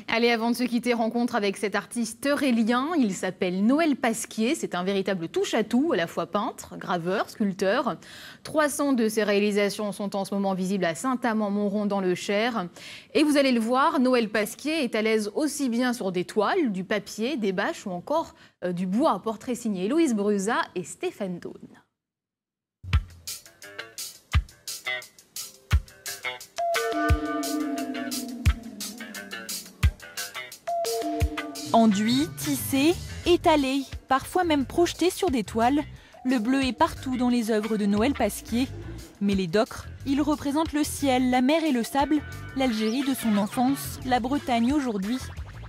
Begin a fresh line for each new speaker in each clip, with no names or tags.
Allez, avant de se quitter, rencontre avec cet artiste eurélien. Il s'appelle Noël Pasquier. C'est un véritable touche-à-tout, à la fois peintre, graveur, sculpteur. 300 de ses réalisations sont en ce moment visibles à Saint-Amand-Montrond dans le Cher. Et vous allez le voir, Noël Pasquier est à l'aise aussi bien sur des toiles, du papier, des bâches ou encore du bois. Portrait signé Héloïse Brusa et Stéphane Daune.
Enduit, tissé, étalé, parfois même projeté sur des toiles, le bleu est partout dans les œuvres de Noël Pasquier. Mais les docres, ils représentent le ciel, la mer et le sable, l'Algérie de son enfance, la Bretagne aujourd'hui.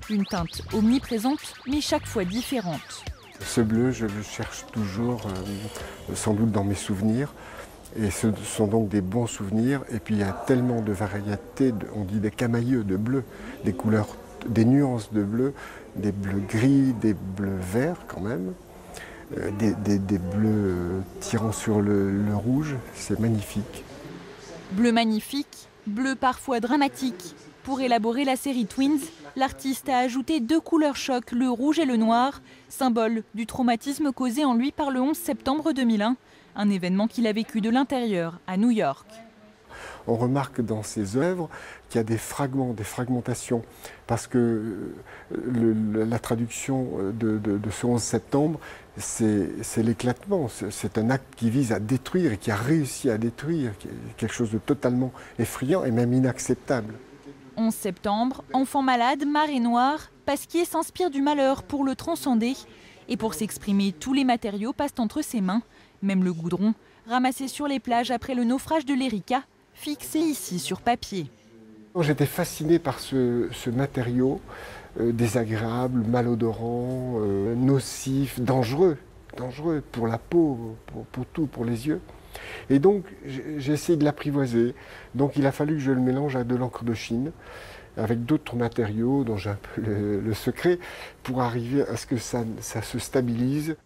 Une teinte omniprésente, mais chaque fois différente.
Ce bleu, je le cherche toujours, sans doute dans mes souvenirs. Et ce sont donc des bons souvenirs. Et puis il y a tellement de variétés, on dit des camailleux de bleu, des couleurs, des nuances de bleu, des bleus gris, des bleus verts quand même, des bleus tirant sur le rouge. C'est magnifique.
Bleu magnifique, bleu parfois dramatique. Pour élaborer la série Twins, l'artiste a ajouté 2 couleurs choc, le rouge et le noir, symbole du traumatisme causé en lui par le 11 septembre 2001, un événement qu'il a vécu de l'intérieur à New York.
On remarque dans ses œuvres qu'il y a des fragments, des fragmentations, parce que la traduction de ce 11 septembre, c'est l'éclatement, c'est un acte qui vise à détruire et qui a réussi à détruire, quelque chose de totalement effrayant et même inacceptable.
11 septembre, enfant malade, marée noire, Pasquier s'inspire du malheur pour le transcender. Et pour s'exprimer, tous les matériaux passent entre ses mains, même le goudron, ramassé sur les plages après le naufrage de l'Erika, fixé ici sur papier.
J'étais fasciné par ce matériau désagréable, malodorant, nocif, dangereux pour la peau, pour tout, pour les yeux. Et donc j'ai essayé de l'apprivoiser. Donc il a fallu que je le mélange à de l'encre de Chine, avec d'autres matériaux dont j'ai un peu le secret, pour arriver à ce que ça se stabilise.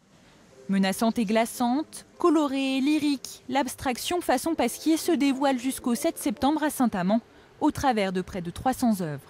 Menaçante et glaçante, colorée et lyrique, l'abstraction façon Pasquier se dévoile jusqu'au 7 septembre à Saint-Amand, au travers de près de 300 œuvres.